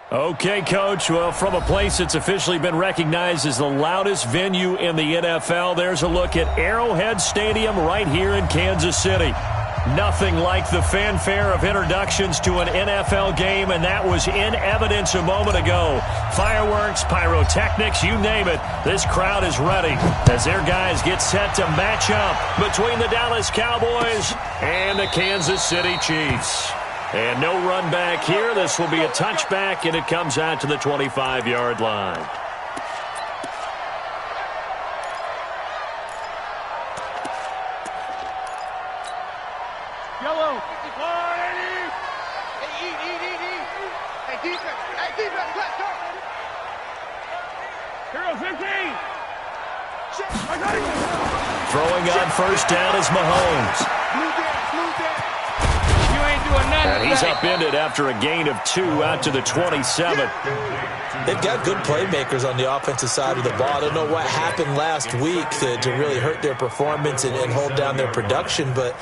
Okay, Coach. Well, from a place that's officially been recognized as the loudest venue in the NFL, there's a look at Arrowhead Stadium right here in Kansas City. Nothing like the fanfare of introductions to an NFL game, and that was in evidence a moment ago. Fireworks, pyrotechnics, you name it. This crowd is ready as their guys get set to match up between the Dallas Cowboys and the Kansas City Chiefs. And no run back here. This will be a touchback, and it comes out to the 25-yard line. Yellow. Hey, defense. Hey, defense. Let's go. Hero 15. Throwing on first down is Mahomes. And he's upended after a gain of 2 out to the 27. They've got good playmakers on the offensive side of the ball. I don't know what happened last week to really hurt their performance and hold down their production, but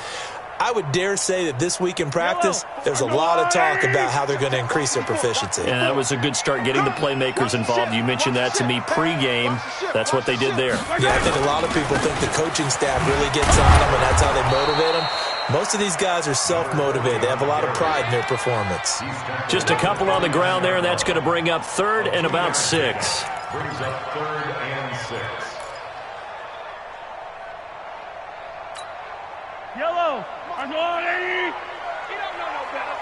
I would dare say that this week in practice, there's a lot of talk about how they're going to increase their proficiency. And that was a good start getting the playmakers involved. You mentioned that to me pregame. That's what they did there. Yeah, I think a lot of people think the coaching staff really gets on them, and that's how they motivate them. Most of these guys are self-motivated. They have a lot of pride in their performance. Just a couple on the ground there, and that's going to bring up 3rd and about 6. Brings up 3rd and 6. Yellow. I'm on, Eddie. You don't know no better.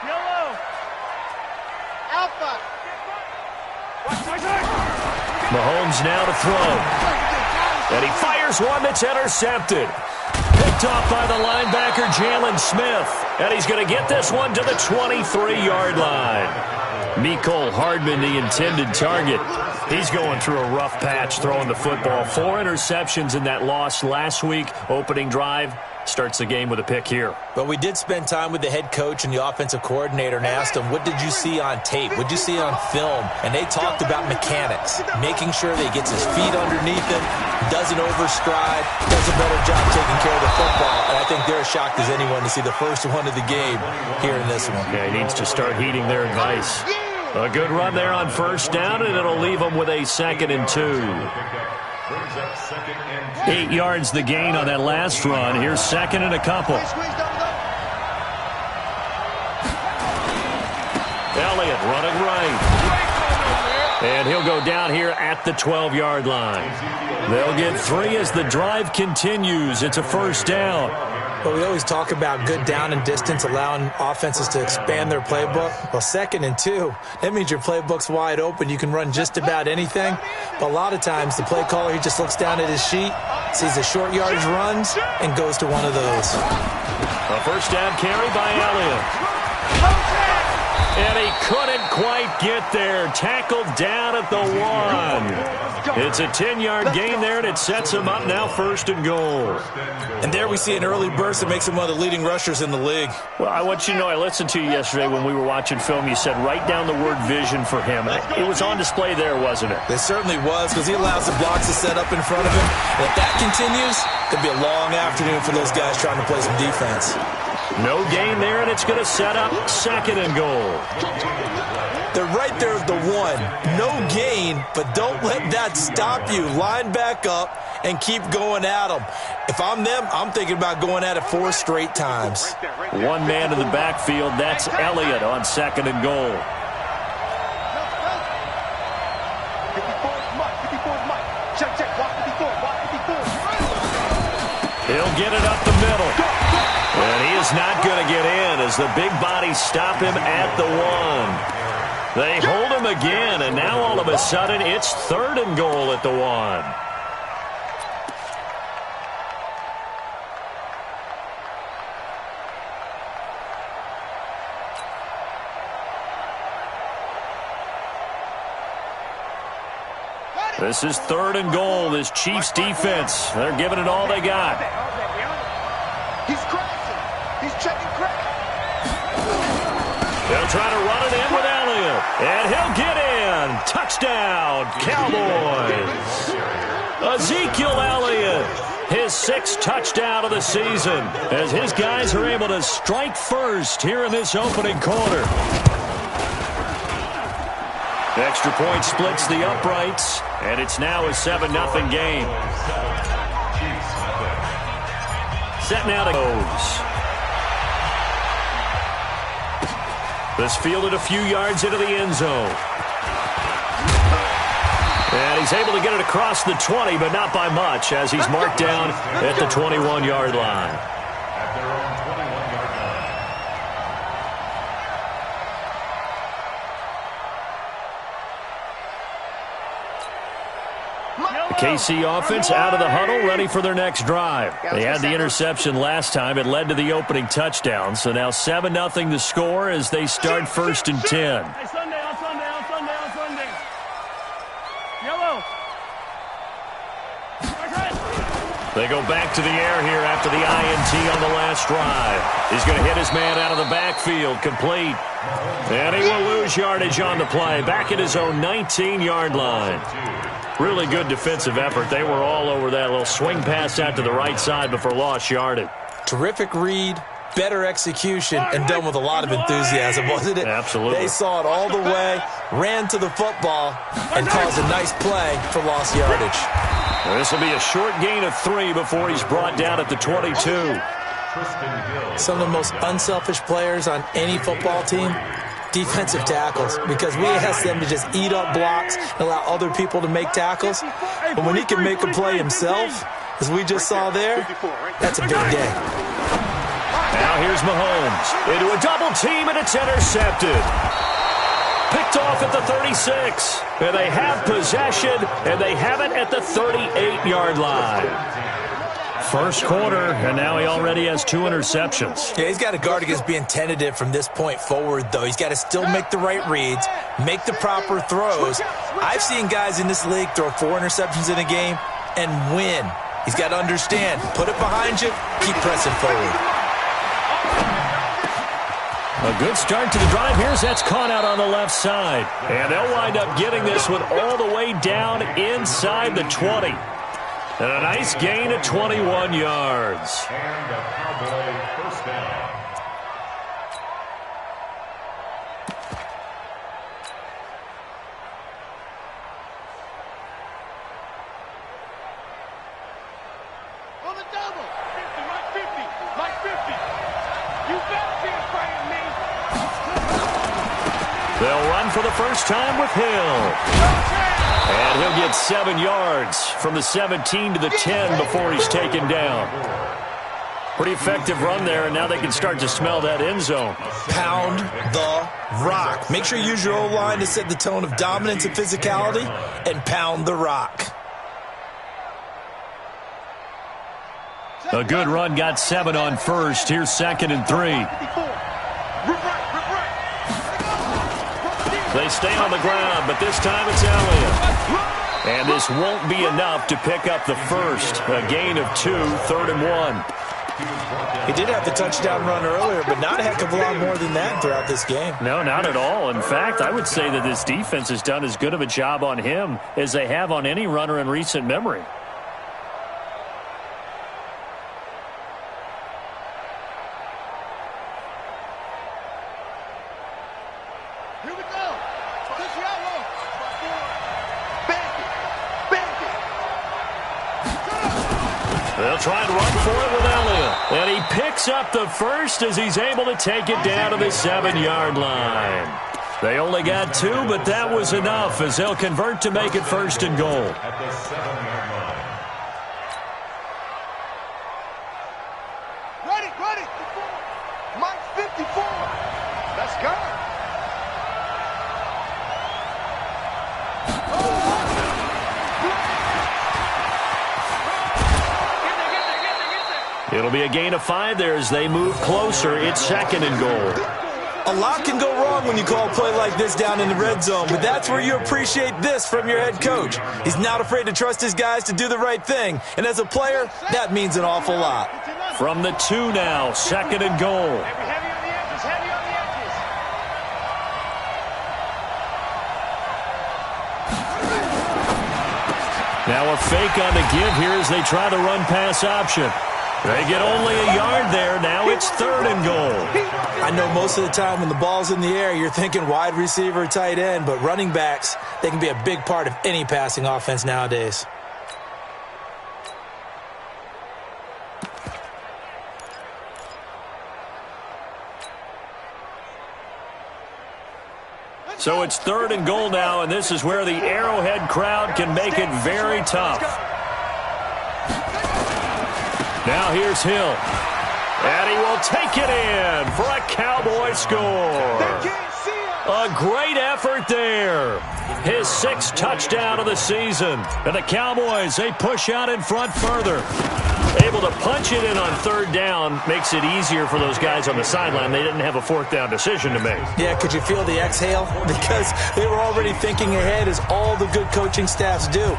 Yellow. Alpha. Mahomes now to throw. And he fires one that's intercepted. Picked off by the linebacker, Jalen Smith. And he's going to get this one to the 23-yard line. Mecole Hardman, the intended target. He's going through a rough patch throwing the football. 4 interceptions in that loss last week. Opening drive. Starts the game with a pick here. But we did spend time with the head coach and the offensive coordinator and asked them, what did you see on tape? What did you see on film? And they talked about mechanics, making sure that he gets his feet underneath him, doesn't overstride, does a better job taking care of the football. And I think they're as shocked as anyone to see the first one of the game here in this one. Yeah, he needs to start heeding their advice. A good run there on first down, and it'll leave him with a 2nd and 2. 8 yards the gain on that last run. Here's 2nd and a couple. Elliott running right. And he'll go down here at the 12-yard line. They'll get 3 as the drive continues. It's a first down. But we always talk about good down and distance, allowing offenses to expand their playbook. Well, 2nd and 2, that means your playbook's wide open. You can run just about anything. But a lot of times, the play caller, he just looks down at his sheet, sees the short yardage runs, and goes to one of those. A first down carry by Elliott. And he couldn't quite get there. Tackled down at the 1. It's a 10-yard gain there, and it sets him up now 1st and goal. And there we see an early burst that makes him one of the leading rushers in the league. Well, I want you to know, I listened to you yesterday when we were watching film. You said write down the word vision for him. It was on display there, wasn't it? It certainly was, because he allows the blocks to set up in front of him. And if that continues, it'll be a long afternoon for those guys trying to play some defense. No gain there, and it's going to set up 2nd and goal. They're right there at the 1. No gain, but don't let that stop you. Line back up and keep going at them. If I'm them, I'm thinking about going at it 4 straight times. One man in the backfield. That's Elliott on 2nd and goal. He'll get it up the middle. And he is not going to get in as the big bodies stop him at the 1. They hold him again, and now all of a sudden it's 3rd and goal at the 1. This is 3rd and goal. This Chiefs defense, they're giving it all they got. He's crashing. He's checking crack. They'll try to run it in with Elliott. And he'll get in. Touchdown, Cowboys. Ezekiel Elliott, his 6th touchdown of the season, as his guys are able to strike first here in this opening quarter. Extra point splits the uprights, and it's now a 7-0 game. Set now to goes. This fielded a few yards into the end zone. And he's able to get it across the 20, but not by much, as he's marked down at the 21-yard line. At their own 21-yard line. The KC offense out of the huddle, ready for their next drive. They had the interception last time. It led to the opening touchdown. So now 7-0 the score as they start 1st and 10. Hey, Sunday. Yellow. They go back to the air here after the INT on the last drive. He's going to hit his man out of the backfield, complete. And he will lose yardage on the play, back at his own 19-yard line. Really good defensive effort. They were all over that little swing pass out to the right side before lost yardage. Terrific read, better execution, and done with a lot of enthusiasm, wasn't it? Absolutely. They saw it all the way, ran to the football, and caused a nice play for lost yardage. This will be a short gain of 3 before he's brought down at the 22. Some of the most unselfish players on any football team, defensive tackles, because we ask them to just eat up blocks and allow other people to make tackles. But when he can make a play himself, as we just saw there, that's a big day. Now here's Mahomes into a double team, and it's intercepted. Picked off at the 36. And they have possession, and they have it at the 38-yard line. First quarter, and now he already has 2 interceptions. Yeah, he's got to guard against being tentative from this point forward, though. He's got to still make the right reads, make the proper throws. I've seen guys in this league throw 4 interceptions in a game and win. He's got to understand, put it behind you, keep pressing forward. A good start to the drive. Here's that's caught out on the left side. And they'll wind up getting this one all the way down inside the 20. And a nice gain of 21 yards. And a Cowboy first down. On the double. 50, like 50. You better be afraid of me. They'll run for the first time with Hill. And he'll get 7 yards from the 17 to the 10 before he's taken down. Pretty effective run there, and now they can start to smell that end zone. Pound the rock. Make sure you use your O-line to set the tone of dominance and physicality, and pound the rock. A good run, got 7 on first. Here's 2nd and 3. They stay on the ground, but this time it's Elliott. And this won't be enough to pick up the first. A gain of 2, 3rd and 1. He did have the touchdown run earlier, but not a heck of a lot more than that throughout this game. No, not at all. In fact, I would say that this defense has done as good of a job on him as they have on any runner in recent memory. They'll try and run for it with Elliott. And he picks up the first as he's able to take it down to the 7-yard line. They only got 2, but that was enough as they'll convert to make it 1st and goal. At the 7-yard line. Ready. Mike 54. Let's go. It'll be a gain of 5 there as they move closer. It's 2nd and goal. A lot can go wrong when you call a play like this down in the red zone, but that's where you appreciate this from your head coach. He's not afraid to trust his guys to do the right thing, and as a player, that means an awful lot. From the 2 now, 2nd and goal. Heavy on the edges. Now a fake on the give here as they try the run-pass option. They get only a yard there. Now it's 3rd and goal. I know most of the time when the ball's in the air, you're thinking wide receiver, tight end, but running backs, they can be a big part of any passing offense nowadays. So it's 3rd and goal now, and this is where the Arrowhead crowd can make it very tough. Now here's Hill. And he will take it in for a Cowboy score. A great effort there. His 6th touchdown of the season. And the Cowboys, they push out in front further. Able to punch it in on 3rd down makes it easier for those guys on the sideline. They didn't have a 4th down decision to make. Yeah, could you feel the exhale? Because they were already thinking ahead, as all the good coaching staffs do.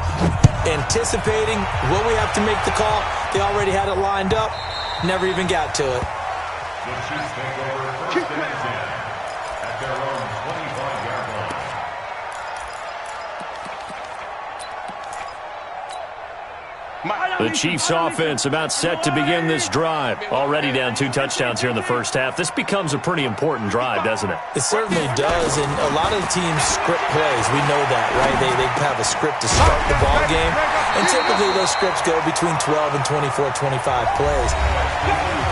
Anticipating, will we have to make the call? They already had it lined up. Never even got to it. The Chiefs take over 1st and 10 at their own 25-yard line. The Chiefs offense about set to begin this drive. Already down 2 touchdowns here in the first half. This becomes a pretty important drive, doesn't it? It certainly does, and a lot of the teams script plays. We know that, right? They have a script to start the ball game, and typically those scripts go between 12 and 24, 25 plays.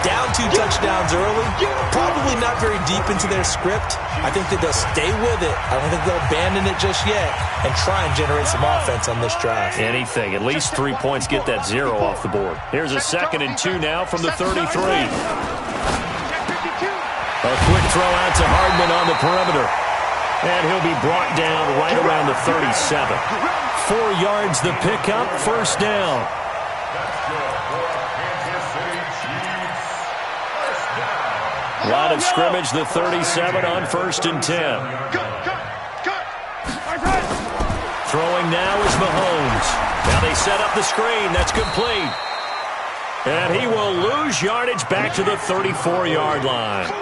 Down 2 touchdowns early, probably not very deep into their script. I think that they'll stay with it. I don't think they'll abandon it just yet and try and generate some offense on this drive. Anything. At least 3 points. Get that 0 off the board. Here's a 2nd and 2 now from the 33. A quick throw out to Hardman on the perimeter. And he'll be brought down right around the 37. 4 yards the pickup, 1st down. Line of scrimmage, the 37 on 1st and 10. Throwing now is Mahomes. Now they set up the screen. That's complete. And he will lose yardage back to the 34-yard line.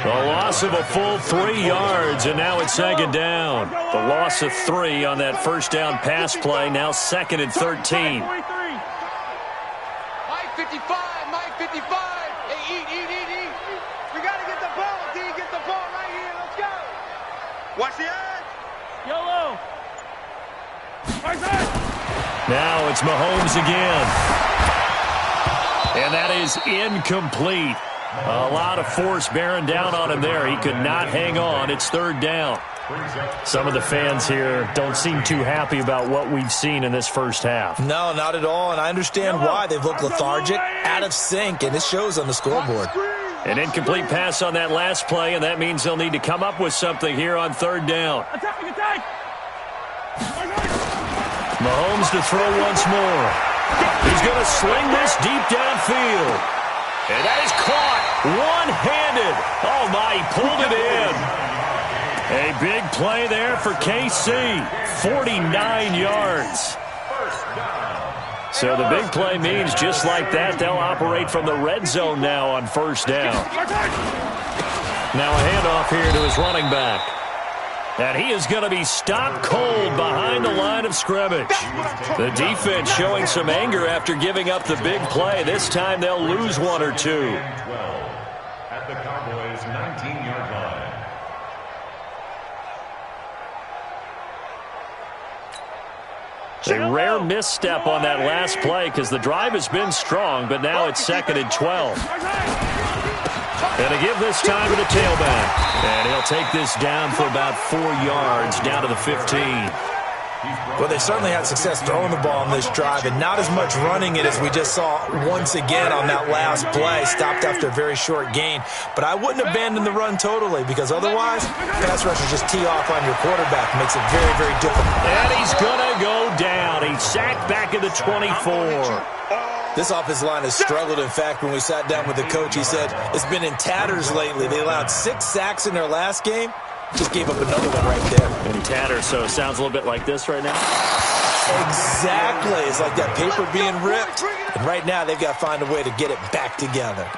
The loss of a full 3 yards, and now it's 2nd down. The loss of 3 on that 1st down pass play, now 2nd and 13. Mike 55, Mike 55. Hey, eat. We got to get the ball, D. Get the ball right here. Let's go. Watch the edge. YOLO. Now it's Mahomes again. And that is incomplete. A lot of force bearing down on him there. He could not hang on. It's 3rd down. Some of the fans here don't seem too happy about what we've seen in this first half. No, not at all, and I understand why. They've looked lethargic, out of sync, and it shows on the scoreboard. An incomplete pass on that last play, and that means they'll need to come up with something here on 3rd down. Mahomes to throw once more. He's going to sling this deep downfield. And that is caught one-handed. Oh, my, he pulled it in. A big play there for KC. 49 yards. So the big play means just like that, they'll operate from the red zone now on 1st down. Now a handoff here to his running back. And he is going to be stopped cold behind the line of scrimmage. The defense showing some anger after giving up the big play. This time they'll lose 1 or 2. 12 at the Cowboys' 19-yard line. A rare misstep on that last play because the drive has been strong, but now it's 2nd and 12. And to give this time to the tailback. And he'll take this down for about 4 yards, down to the 15. Well, they certainly had success throwing the ball on this drive, and not as much running it as we just saw once again on that last play. Stopped after a very short gain. But I wouldn't abandon the run totally, because otherwise, pass rushers just tee off on your quarterback. Makes it very, very difficult. And he's going to go down. He's sacked back at the 24. This offensive line has struggled. In fact, when we sat down with the coach, he said it's been in tatters lately. They allowed 6 sacks in their last game. Just gave up another one right there. In tatters, so it sounds a little bit like this right now. Exactly. It's like that paper being ripped. And right now, they've got to find a way to get it back together.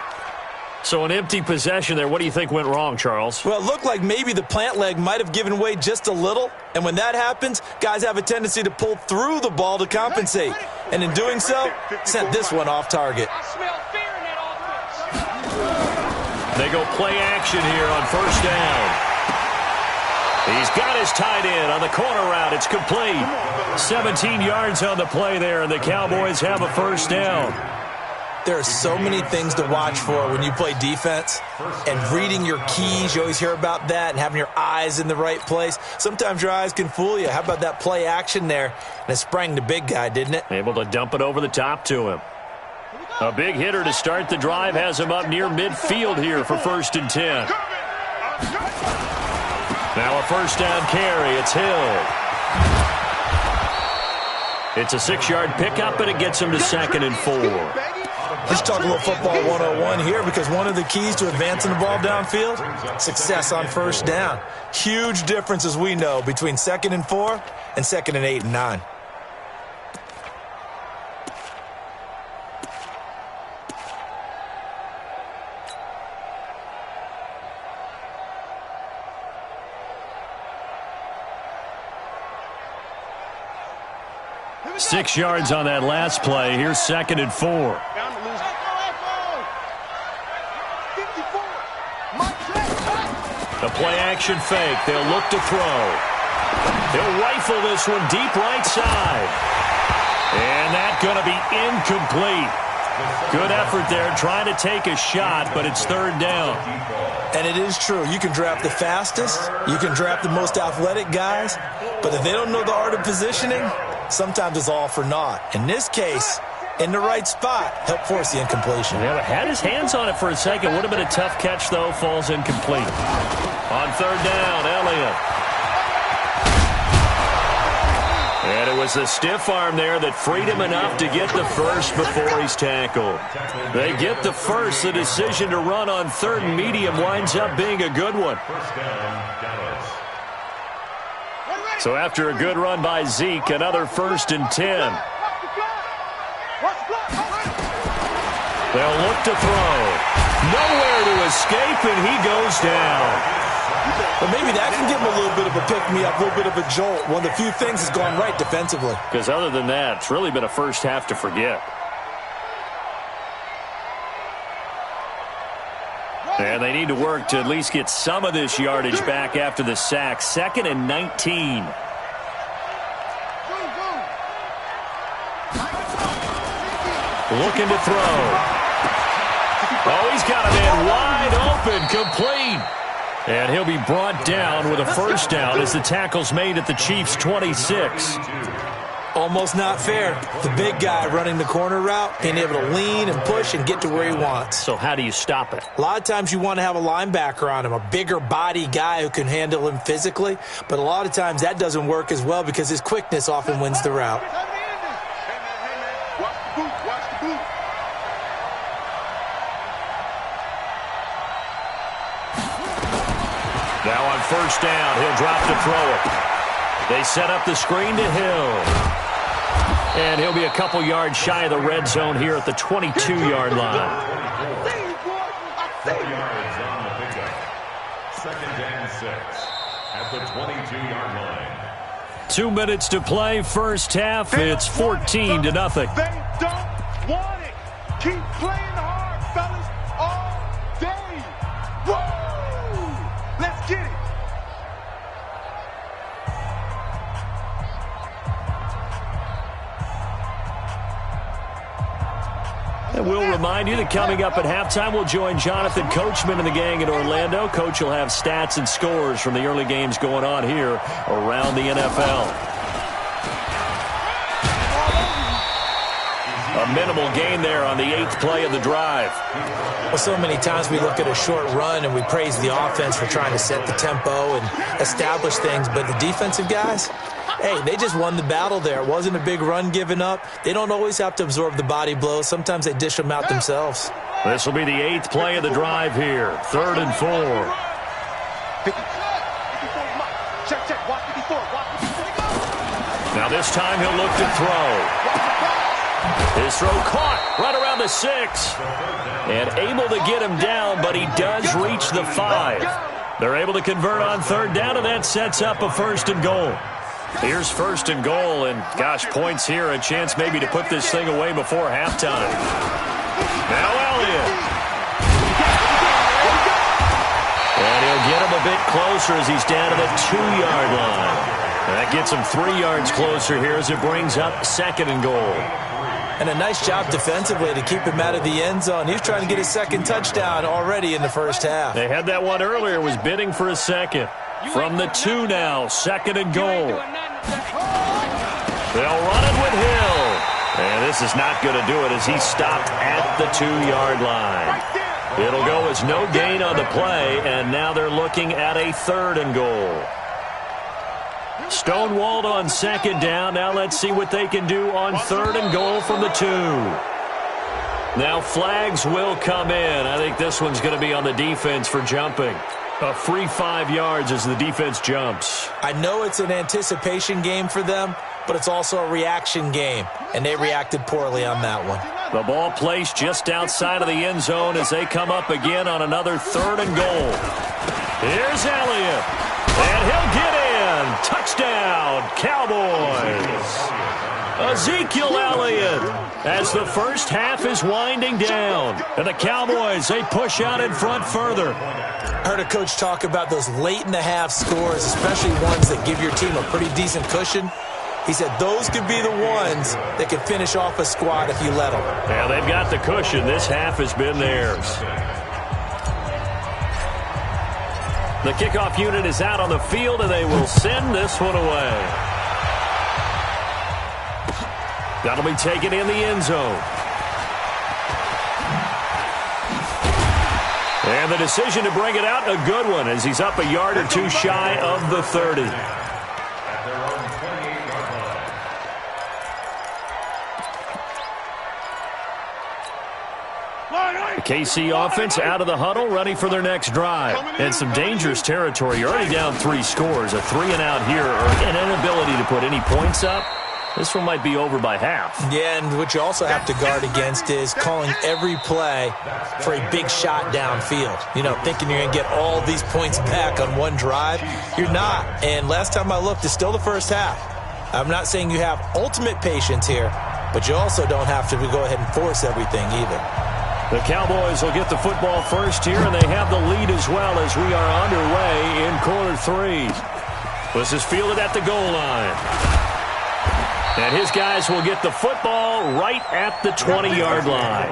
So an empty possession there. What do you think went wrong, Charles? Well, it looked like maybe the plant leg might have given way just a little. And when that happens, guys have a tendency to pull through the ball to compensate. And in doing so, sent this one off target. I smell fear They go play action here on first down. He's got his tight end on the corner route. It's complete. 17 yards on the play there, and the Cowboys have a first down. There are so many things to watch for when you play defense, and reading your keys, you always hear about that, and having your eyes in the right place. Sometimes your eyes can fool you. How about that play action there? And it sprang the big guy, didn't it? Able to dump it over the top to him. A big hitter to start the drive has him up near midfield here for 1st and 10. Now a first down carry. It's Hill. It's a 6-yard pickup, and it gets him to 2nd and 4. Let's talk a little football 101 here, because one of the keys to advancing the ball downfield, success on first down. Huge difference, as we know, between 2nd and 4 and 2nd and 8 and 9. Six yards on that last play. Here's 2nd and 4. The play-action fake. They'll look to throw. They'll rifle this one deep right side. And that's going to be incomplete. Good effort there trying to take a shot, but it's 3rd down. And it is true. You can draft the fastest. You can draft the most athletic guys. But if they don't know the art of positioning, sometimes it's all for naught. In this case, in the right spot, help force the incompletion. Yeah, but had his hands on it for a second. Would have been a tough catch, though. Falls incomplete. On 3rd down, Elliott. And it was the stiff arm there that freed him enough to get the first before he's tackled. They get the first. The decision to run on 3rd and medium winds up being a good one. So after a good run by Zeke, another 1st and 10. They'll look to throw. Nowhere to escape, and he goes down. But maybe that can give him a little bit of a pick-me-up, a little bit of a jolt. One of the few things that's gone right defensively. Because other than that, it's really been a first half to forget. And they need to work to at least get some of this yardage back after the sack. 2nd and 19. Looking to throw. Oh, he's got a man wide open, complete. And he'll be brought down with a first down as the tackle's made at the Chiefs' 26. Almost not fair. The big guy running the corner route, being able to lean and push and get to where he wants. So how do you stop it? A lot of times you want to have a linebacker on him, a bigger body guy who can handle him physically. But a lot of times that doesn't work as well because his quickness often wins the route. Now on first down, he'll drop to throw it. They set up the screen to Hill. And he'll be a couple yards shy of the red zone here at the 22-yard line. 4 yards on the pickup. 2nd and 6 at the 22-yard line. 2 minutes to play, first half. It's 14-0. They don't want it. Keep playing hard, fellas, all day. Woo! Let's get it. And we'll remind you that coming up at halftime, we'll join Jonathan Coachman and the gang in Orlando. Coach will have stats and scores from the early games going on here around the NFL. A minimal gain there on the 8th play of the drive. Well, so many times we look at a short run and we praise the offense for trying to set the tempo and establish things, but the defensive guys, hey, they just won the battle there. It wasn't a big run given up. They don't always have to absorb the body blows. Sometimes they dish them out themselves. This will be the 8th play of the drive here. 3rd and 4. Now this time he'll look to throw. His throw caught right around the 6. And able to get him down, but he does reach the 5. They're able to convert on 3rd down, and that sets up a 1st and goal. Here's 1st and goal, and gosh, points here, a chance maybe to put this thing away before halftime. Now Elliott. bit closer as he's down to the 2-yard line. And that gets him 3 yards closer here as it brings up 2nd and goal. And a nice job defensively to keep him out of the end zone. He was trying to get his 2nd touchdown already in the first half. They had that one earlier, was bidding for a 2nd. From the 2 now, 2nd and goal. They'll run it with Hill. And this is not going to do it as he stopped at the 2-yard line. It'll go as no gain on the play, and now they're looking at a 3rd and goal. Stonewalled on 2nd down. Now let's see what they can do on 3rd and goal from the 2. Now flags will come in. I think this one's going to be on the defense for jumping. A free 5 yards as the defense jumps. I know it's an anticipation game for them, but it's also a reaction game, and they reacted poorly on that one. The ball placed just outside of the end zone as they come up again on another 3rd and goal. Here's Elliott, and he'll get in. Touchdown, Cowboys. Ezekiel Elliott as the first half is winding down. And the Cowboys, they push out in front further. I heard a coach talk about those late-in-the-half scores, especially ones that give your team a pretty decent cushion. He said those could be the ones that could finish off a squad if you let them. Yeah, they've got the cushion. This half has been theirs. The kickoff unit is out on the field, and they will send this one away. That'll be taken in the end zone. And the decision to bring it out, a good one, as he's up a yard or 2 shy of the 30. The KC offense out of the huddle, ready for their next drive. And some dangerous territory. You're already down 3 scores. A 3-and-out here, or an inability to put any points up. This one might be over by half. Yeah, and what you also have to guard against is calling every play for a big shot downfield. You know, thinking you're going to get all these points back on one drive. You're not. And last time I looked, it's still the first half. I'm not saying you have ultimate patience here, but you also don't have to go ahead and force everything either. The Cowboys will get the football first here, and they have the lead as well as we are underway in quarter 3. This is fielded at the goal line. And his guys will get the football right at the 20-yard line.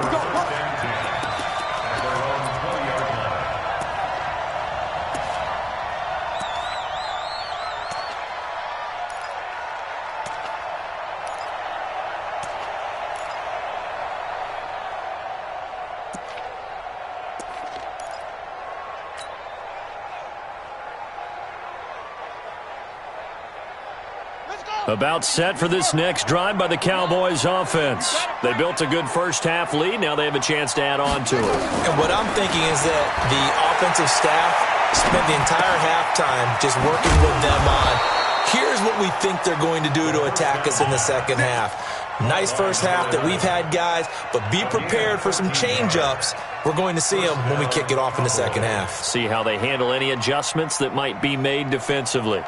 About set for this next drive by the Cowboys offense. They built a good first half lead. Now they have a chance to add on to it. And what I'm thinking is that the offensive staff spent the entire halftime just working with them on, here's what we think they're going to do to attack us in the second half. Nice first half that we've had, guys, but be prepared for some change-ups. We're going to see them when we kick it off in the second half. See how they handle any adjustments that might be made defensively.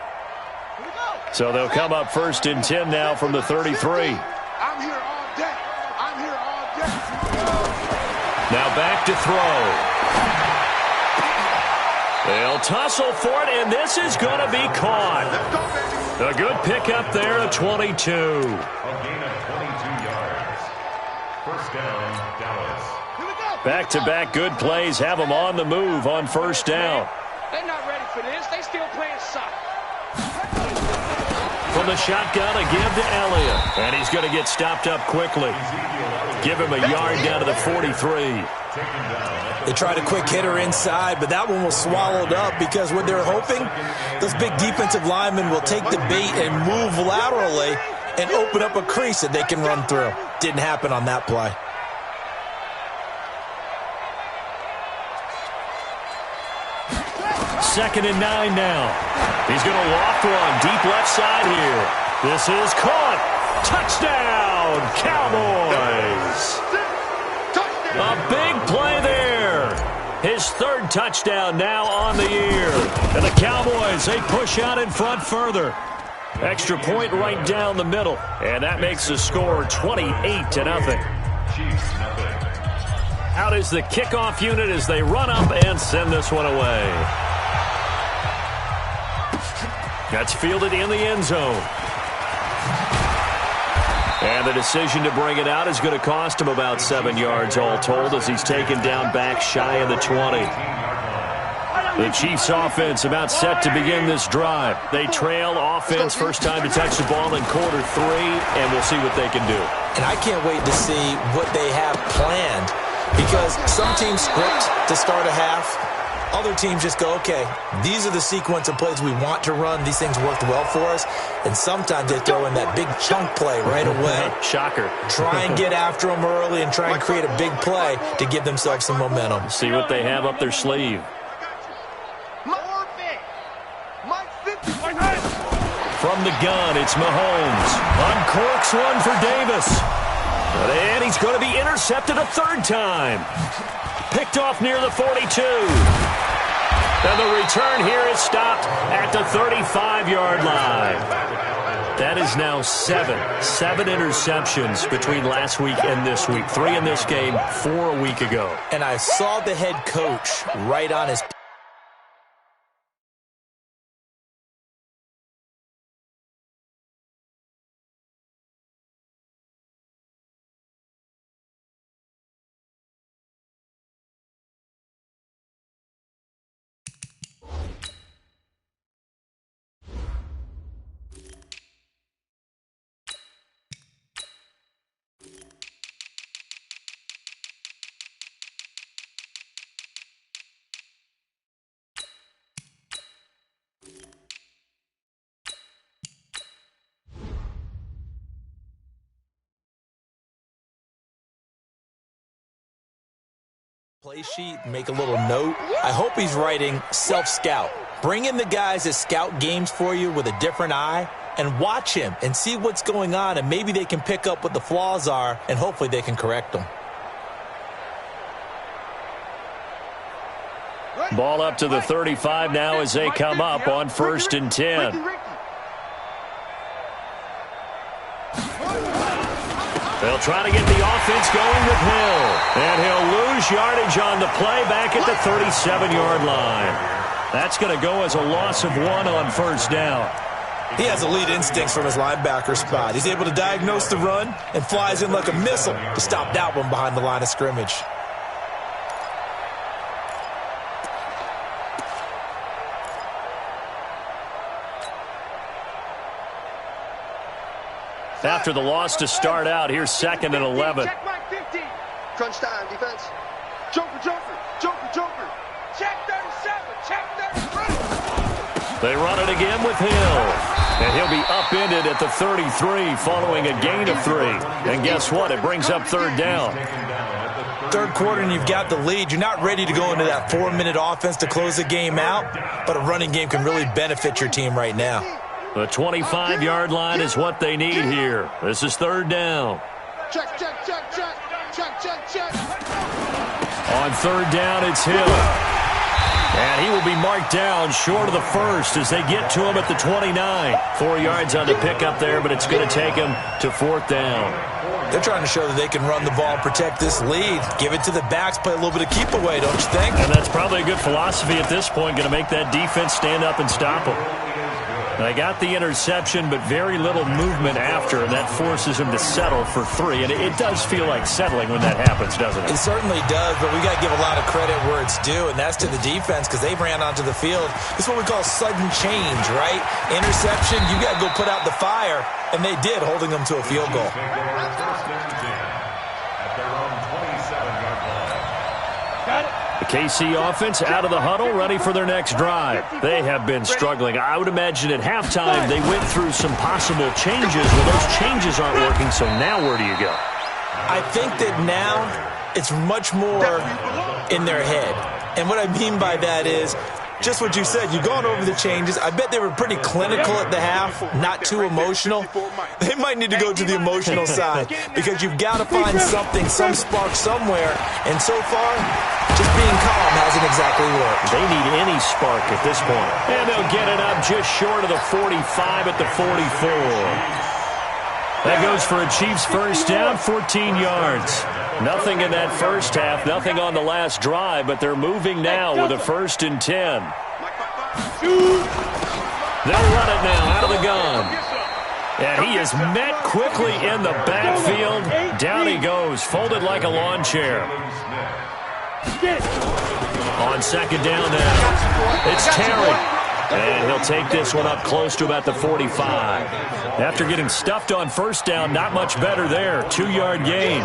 So they'll come up 1st and 10 now from the 33. I'm here all day. I'm here all day. Now back to throw. They'll tussle for it, and this is going to be caught. A good pickup there at 22. A gain of 22 yards. First down, Dallas. Back-to-back good plays have them on the move on first down. They're not ready for this. They still playing soccer. From the shotgun, a give to Elliott. And he's going to get stopped up quickly. Give him a yard down to the 43. They tried a quick hitter inside, but that one was swallowed up because what they're hoping, those big defensive linemen will take the bait and move laterally and open up a crease that they can run through. Didn't happen on that play. Second and 9 now. He's going to loft one deep left side here. This is caught. Touchdown, Cowboys. A big play there. His 3rd touchdown now on the year. And the Cowboys, they push out in front further. Extra point right down the middle. And that makes the score 28-0. Out is the kickoff unit as they run up and send this one away. That's fielded in the end zone. And the decision to bring it out is going to cost him about 7 yards all told as he's taken down back shy of the 20. The Chiefs offense about set to begin this drive. They trail offense first time to touch the ball in quarter 3, and we'll see what they can do. And I can't wait to see what they have planned because some teams script to start a half. Other teams just go, okay, these are the sequence of plays we want to run. These things worked well for us. And sometimes they throw in that big chunk play right away. Shocker. Try and get after them early and try and create a big play to give themselves some momentum. See what they have up their sleeve. From the gun, it's Mahomes. Uncorks one for Davis. And he's going to be intercepted a third time. Picked off near the 42. And the return here is stopped at the 35-yard line. That is now 7 interceptions between last week and this week. 3 in this game, 4 a week ago. And I saw the head coach right on his play sheet, make a little note. I hope he's writing self-scout. Bring in the guys that scout games for you with a different eye and watch him and see what's going on, and maybe they can pick up what the flaws are, and hopefully they can correct them. Ball up to the 35 now as they come up on 1st and 10. They'll try to get the offense going with Hill. And he'll lose yardage on the play back at the 37-yard line. That's going to go as a loss of 1 on 1st down. He has elite instincts from his linebacker spot. He's able to diagnose the run and flies in like a missile to stop that one behind the line of scrimmage. After the loss to start out, here's 2nd and 11. Check my 50. Crunch time, defense. Joker, joker, joker, joker. Check 37, check 33. They run it again with Hill. And he'll be upended at the 33 following a gain of 3. And guess what? It brings up 3rd down. Third quarter and you've got the lead. You're not ready to go into that 4-minute offense to close the game out, but a running game can really benefit your team right now. The 25-yard line is what they need here. This is 3rd down. Check, check, check, check, check, check, check. On 3rd down, it's Hill. And he will be marked down short of the 1st as they get to him at the 29. 4 yards on the pickup there, but it's going to take him to 4th down. They're trying to show that they can run the ball and protect this lead. Give it to the backs, play a little bit of keep away, don't you think? And that's probably a good philosophy at this point, going to make that defense stand up and stop them. They got the interception, but very little movement after, and that forces him to settle for 3. And it does feel like settling when that happens, doesn't it? It certainly does, but we got to give a lot of credit where it's due, and that's to the defense because they ran onto the field. This is what we call sudden change, right? Interception, you got to go put out the fire, and they did, holding them to a field goal. The KC offense out of the huddle, ready for their next drive. They have been struggling. I would imagine at halftime they went through some possible changes. Well, those changes aren't working, so now where do you go? I think that now it's much more in their head. And what I mean by that is just what you said. You've gone over the changes. I bet they were pretty clinical at the half, not too emotional. They might need to go to the emotional side because you've got to find something, some spark somewhere. And so far, just being calm hasn't exactly worked. They need any spark at this point. And they'll get it up just short of the 45 at the 44. That goes for a Chiefs first down, 14 yards. Nothing in that first half, nothing on the last drive, but they're moving now with a 1st and 10. They'll run it now out of the gun. And he is met quickly in the backfield. Down he goes, folded like a lawn chair. On second down now, it's Terry. And he'll take this one up close to about the 45. After getting stuffed on first down, not much better there. 2-yard gain.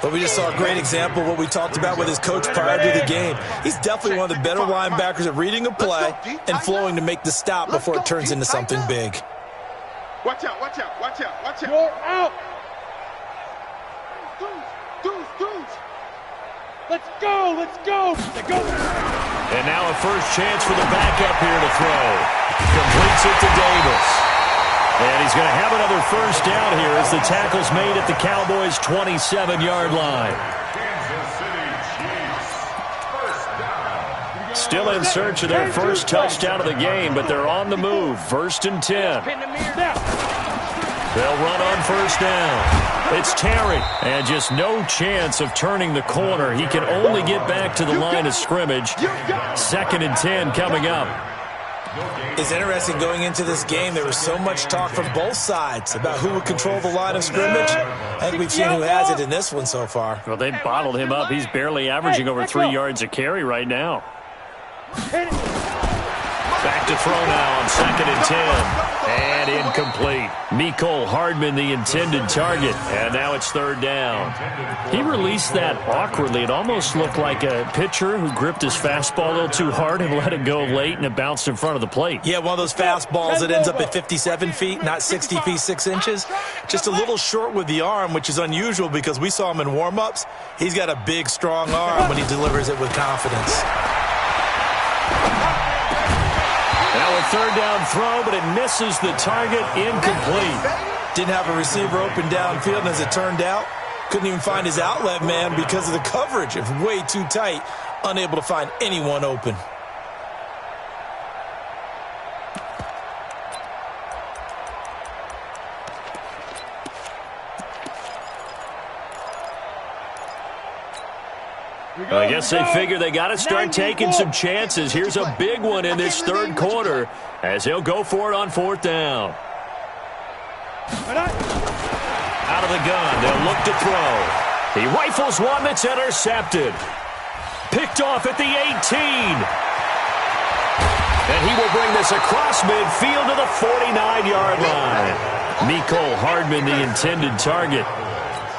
But we just saw a great example of what we talked about with his coach prior to the game. He's definitely one of the better linebackers at reading a play and flowing to make the stop before it turns into something big. Watch out, watch out, watch out, watch out. You're out. Deuce. Let's go, let's go. And now a first chance for the backup here to throw. Completes it to Davis. And he's going to have another first down here as the tackle's made at the Cowboys' 27-yard line. Still in search of their first touchdown of the game, but they're on the move. 1st and 10. They'll run on first down. It's Terry, and just no chance of turning the corner. He can only get back to the line of scrimmage. 2nd and 10 coming up. It's interesting going into this game. There was so much talk from both sides about who would control the line of scrimmage. I think we've seen who has it in this one so far. Well, they bottled him up. He's barely averaging over 3 yards a carry right now. Back to throw now on 2nd and 10. And incomplete. Mecole Hardman, the intended target. And now it's 3rd down. He released that awkwardly. It almost looked like a pitcher who gripped his fastball a little too hard and let it go late, and it bounced in front of the plate. Yeah, one of those fastballs that ends up at 57 feet, not 60 feet 6 inches. Just a little short with the arm, which is unusual because we saw him in warm-ups. He's got a big, strong arm when he delivers it with confidence. Now a 3rd down throw, but it misses the target. Incomplete. Didn't have a receiver open downfield, and as it turned out, couldn't even find his outlet man because of the coverage. It was way too tight, unable to find anyone open. I guess they figure they got to start taking some chances. Here's a big one in this 3rd quarter as he'll go for it on 4th down. Out of the gun, they'll look to throw. He rifles one that's intercepted. Picked off at the 18. And he will bring this across midfield to the 49-yard line. Mecole Hardman, the intended target.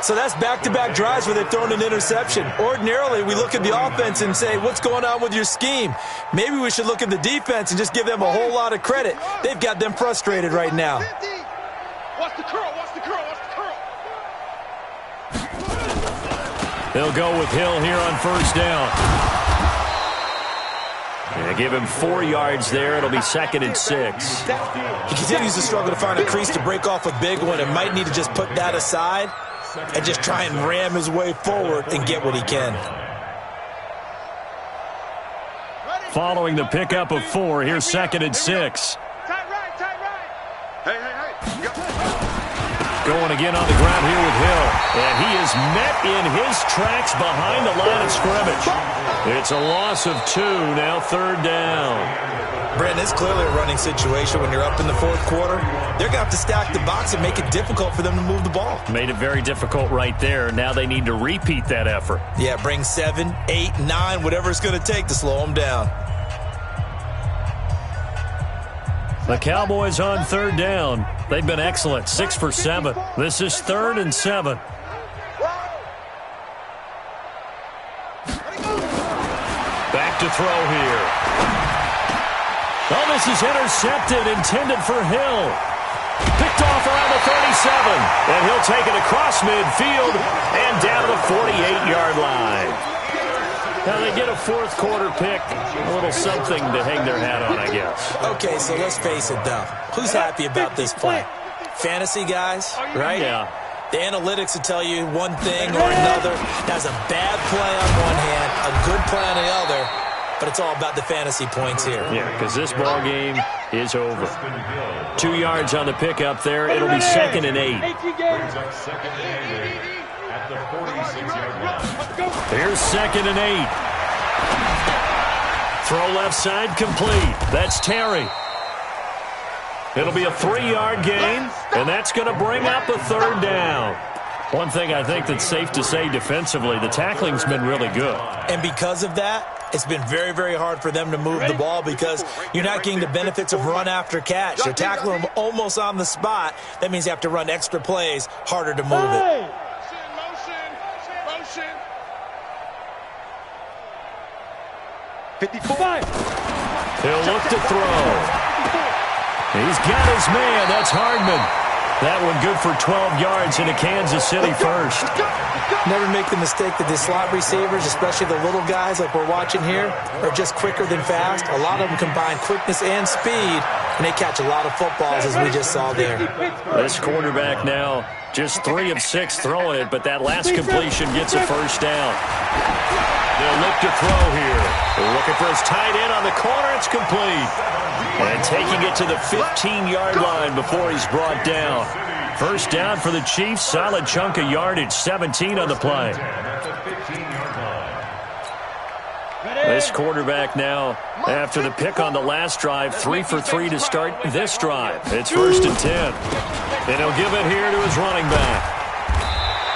So that's back-to-back drives where they've thrown an interception. Ordinarily, we look at the offense and say, what's going on with your scheme? Maybe we should look at the defense and just give them a whole lot of credit. They've got them frustrated right now. Watch the curl, watch the curl, watch the curl. They'll go with Hill here on 1st down. And give him 4 yards there. It'll be 2nd and 6. He continues to struggle to find a crease to break off a big one and might need to just put that aside and just try and ram his way forward and get what he can. Following the pickup of 4, here's 2nd and 6. Tight right. Hey. Going again on the ground here with Hill. And he is met in his tracks behind the line of scrimmage. It's a loss of 2, now 3rd down. Brandon, it's clearly a running situation when you're up in the 4th quarter. They're going to have to stack the box and make it difficult for them to move the ball. Made it very difficult right there. Now they need to repeat that effort. Yeah, bring 7, 8, 9, whatever it's going to take to slow them down. The Cowboys on 3rd down. They've been excellent, 6 for 7. This is 3rd and 7. Back to throw here. Oh, this is intercepted, intended for Hill. Picked off around the 37. And he'll take it across midfield and down to the 48-yard line. Now they get a 4th quarter pick, a little something to hang their hat on, I guess. Okay, so let's face it, though. Who's happy about this play? Fantasy guys, right? Yeah. The analytics will tell you one thing or another. That's a bad play on one hand, a good play on the other, but it's all about the fantasy points here. Yeah, because this ball game is over. 2 yards on the pickup there. It'll be 2nd and 8. Brings up 2nd and 8 at the 46-yard line. Here's 2nd and 8. Throw left side complete. That's Terry. It'll be a 3-yard gain, and that's going to bring up a third down. One thing I think that's safe to say defensively, the tackling's been really good. And because of that, it's been very, very hard for them to move the ball because you're not getting the benefits of run after catch. They're tackling them almost on the spot. That means you have to run extra plays, harder to move it. Motion. 55. He'll look to throw. He's got his man. That's Hardman. That one good for 12 yards into Kansas City first. Never make the mistake that the slot receivers, especially the little guys like we're watching here, are just quicker than fast. A lot of them combine quickness and speed, and they catch a lot of footballs, as we just saw there. This quarterback now just 3 of 6 throwing it, but that last completion gets a first down. They'll look to throw here. They're looking for his tight end on the corner. It's complete. And taking it to the 15-yard line before he's brought down. First down for the Chiefs. Solid chunk of yardage. 17 on the play. This quarterback now, after the pick on the last drive, 3 for 3 to start this drive. It's 1st and 10. And he'll give it here to his running back.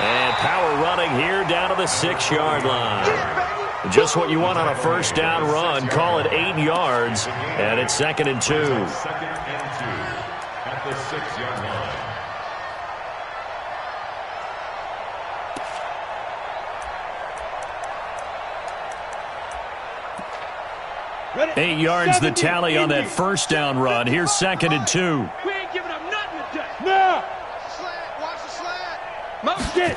And power running here down to the 6-yard line. Just what you want on a first down run. Call it 8 yards, and it's 2nd and 2. 2nd and 2 at the 6-yard line. 8 yards the tally on that first down run. Here's 2nd and 2. We ain't giving up nothing today. No. Watch the slant. Motion.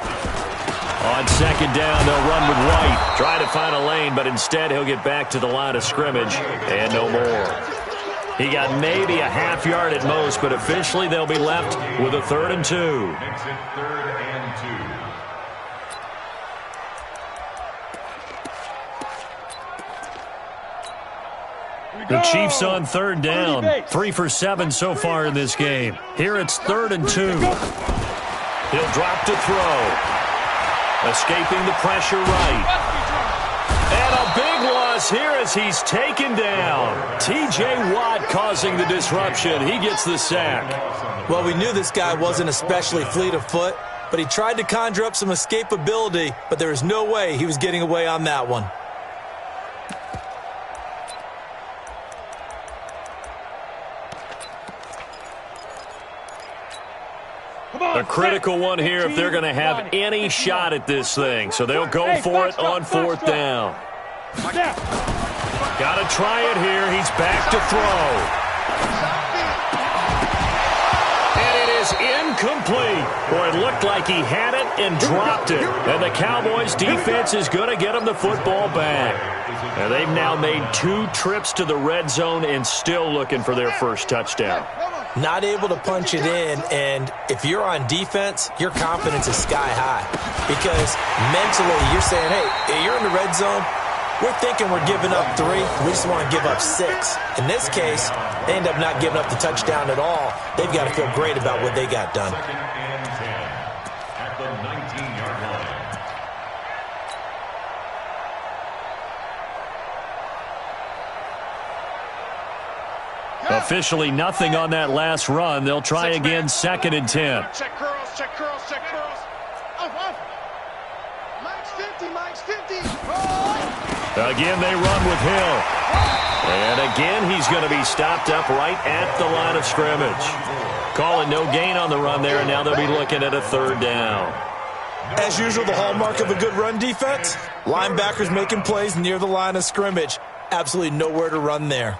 On 2nd down, they'll run with White. Try to find a lane, but instead he'll get back to the line of scrimmage and no more. He got maybe a half yard at most, but officially they'll be left with a 3rd and 2. Makes it 3rd and 2. The Chiefs on 3rd down. 3 for 7 so far in this game. Here it's 3rd and 2. He'll drop to throw. Escaping the pressure right. And a big loss here as he's taken down. T.J. Watt causing the disruption. He gets the sack. Well, we knew this guy wasn't especially fleet of foot, but he tried to conjure up some escapability, but there was no way he was getting away on that one. A critical one here if they're going to have any shot at this thing. So they'll go for it on 4th down. Got to try it here. He's back to throw. And it is incomplete. Boy, it looked like he had it and dropped it. And the Cowboys defense is going to get him the football back. And they've now made 2 trips to the red zone and still looking for their first touchdown. Not able to punch it in, and if you're on defense, your confidence is sky high. Because mentally, you're saying, hey, you're in the red zone. We're thinking we're giving up 3. We just want to give up 6. In this case, they end up not giving up the touchdown at all. They've got to feel great about what they got done. 2nd and 10 at the 19-yard line. Officially nothing on that last run. They'll try again 2nd and 10. Check curls, check curls, check curls. Off. Mike's 50. Again, they run with Hill. And again, he's going to be stopped up right at the line of scrimmage. Calling no gain on the run there, and now they'll be looking at a 3rd down. As usual, the hallmark of a good run defense, linebackers making plays near the line of scrimmage. Absolutely nowhere to run there.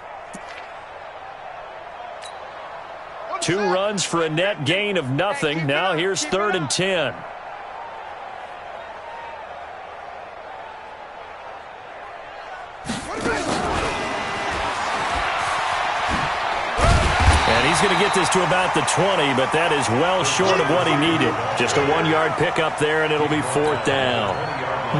2 runs for a net gain of nothing. Now here's 3rd and 10. And he's going to get this to about the 20, but that is well short of what he needed. Just a 1-yard pickup there, and it'll be 4th down.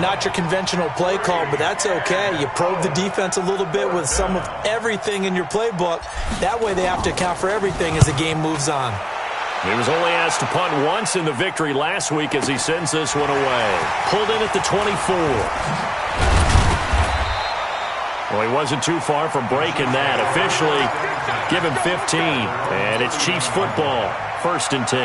Not your conventional play call, but that's okay. You probe the defense a little bit with some of everything in your playbook. That way they have to account for everything as the game moves on. He was only asked to punt once in the victory last week as he sends this one away. Pulled in at the 24. Well, he wasn't too far from breaking that. Officially, give him 15. And it's Chiefs football, 1st and 10.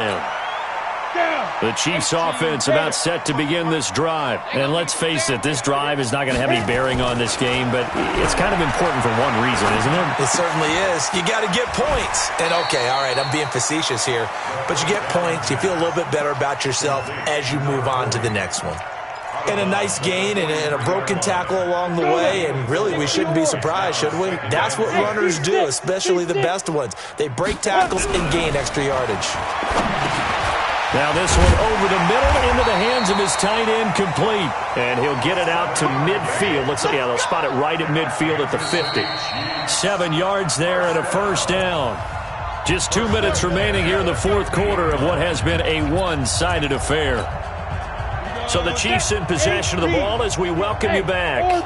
The Chiefs offense about set to begin this drive. And let's face it, this drive is not going to have any bearing on this game, but it's kind of important for one reason, isn't it? It certainly is. You got to get points. And, okay, all right, I'm being facetious here, but you get points, you feel a little bit better about yourself as you move on to the next one. And a nice gain and a broken tackle along the way, and really we shouldn't be surprised, should we? That's what runners do, especially the best ones. They break tackles and gain extra yardage. Now this one over the middle into the hands of his tight end, complete. And he'll get it out to midfield. Looks like, yeah, they'll spot it right at midfield at the 50. 7 yards there and a 1st down. Just 2 minutes remaining here in the 4th quarter of what has been a one-sided affair. So the Chiefs in possession of the ball as we welcome you back.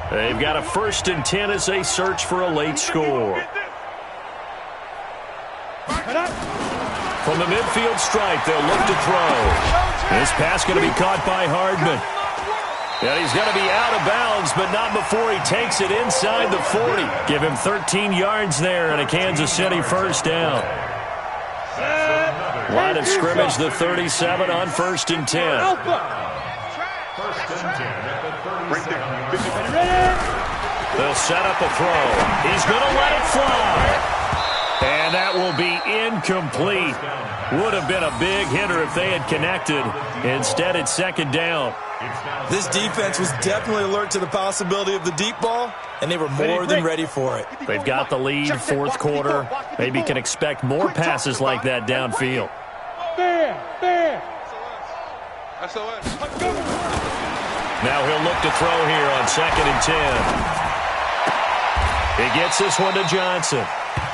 They've got a 1st and 10 as they search for a late score. From the midfield stripe, they'll look to throw. This pass going to be caught by Hardman. Yeah, he's going to be out of bounds, but not before he takes it inside the 40. Give him 13 yards there and a Kansas City 1st down. Line of scrimmage, the 37 on 1st and 10. 1st and 10 at the 37. They'll set up a throw. He's going to let it fly. And that will be incomplete. Would have been a big hitter if they had connected. Instead, it's 2nd down. This defense was definitely alert to the possibility of the deep ball, and they were more than ready for it. They've got the lead, 4th quarter. Maybe can expect more passes like that downfield. Now he'll look to throw here on 2nd and 10. He gets this one to Johnson.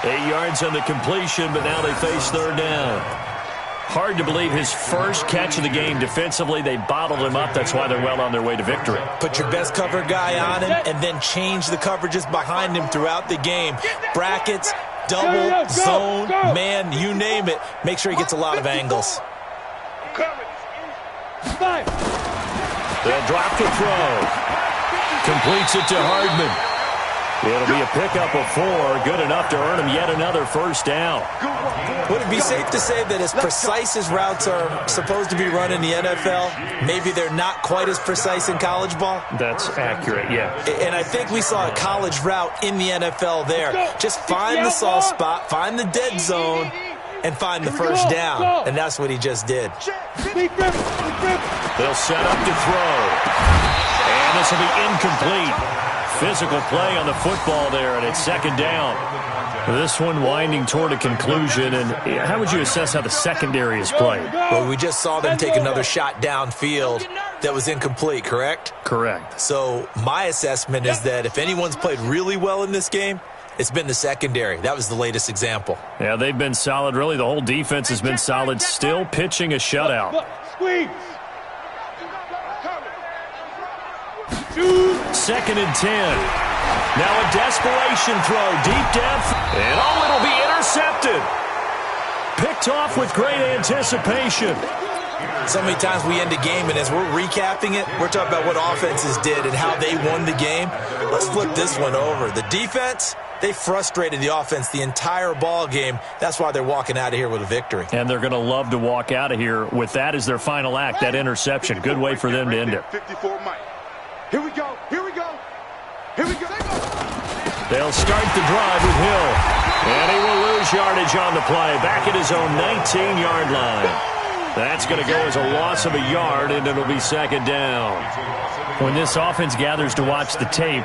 8 yards on the completion, but now they face 3rd down. Hard to believe his first catch of the game defensively. They bottled him up. That's why they're well on their way to victory. Put your best cover guy on him and then change the coverages behind him throughout the game. Brackets, double, zone, man, you name it. Make sure he gets a lot of angles. They'll drop the throw. Completes it to Hardman. It'll be a pickup of 4, good enough to earn him yet another 1st down. Would it be safe to say that as precise as routes are supposed to be run in the NFL, maybe they're not quite as precise in college ball? That's accurate, yeah. And I think we saw a college route in the NFL there. Just find the soft spot, find the dead zone, and find the 1st down. And that's what he just did. They'll set up to throw. And this will be incomplete. Physical play on the football there, and it's 2nd down. This one winding toward a conclusion, and how would you assess how the secondary is played? Well, we just saw them take another shot downfield that was incomplete, correct? Correct. So my assessment is that if anyone's played really well in this game, it's been the secondary. That was the latest example. Yeah, they've been solid. Really, the whole defense has been solid, still pitching a shutout. Squeeze. 2nd and 10. Now a desperation throw, deep depth, and it'll be intercepted. Picked off with great anticipation. So many times we end a game, and as we're recapping it, we're talking about what offenses did and how they won the game. Let's flip this one over. The defense, they frustrated the offense the entire ball game. That's why they're walking out of here with a victory. And they're going to love to walk out of here with that as their final act, that interception. Good way for them to end it. 54 Mike. Here we go. Here we go. Here we go. They'll start the drive with Hill. And he will lose yardage on the play. Back at his own 19-yard line. That's going to go as a loss of a yard, and it'll be 2nd down. When this offense gathers to watch the tape,